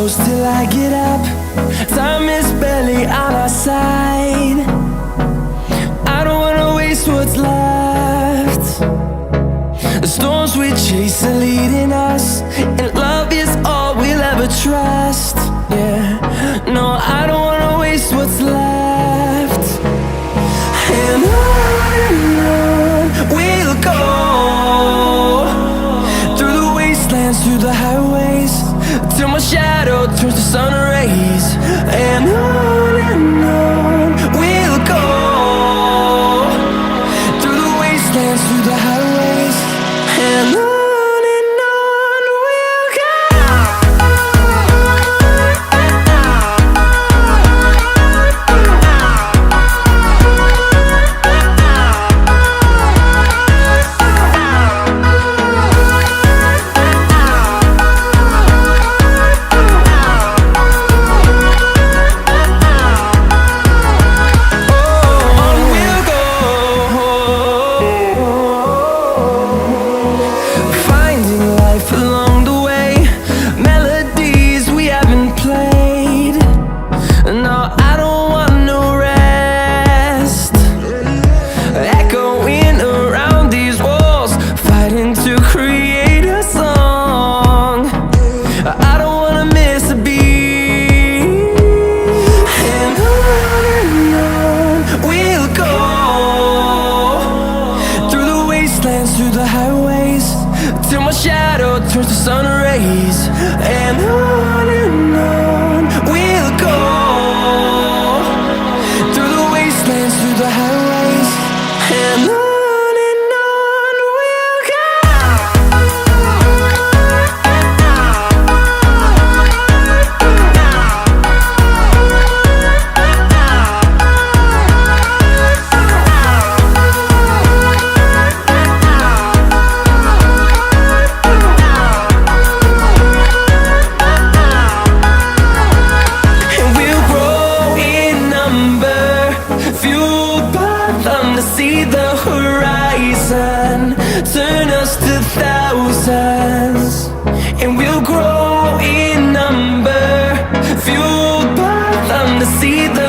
close till I get up. Time is barely on our side. I don't wanna waste what's left. The storms we chase are leading us, and love is all we'll ever trust. Yeah, no, I don't wanna waste what's left. And on we'll go, through the wastelands, through the highways, till my shadow turns to sun rays. And on we'll go, through the wastelands, through the highways, and on we'll go. Through the highways, till my shadow turns to sun rays. And on we'll go, through the wastelands, through the highways, and on we'll go. See the horizon turn us to thousands, and we'll grow in number, fueled by them to see the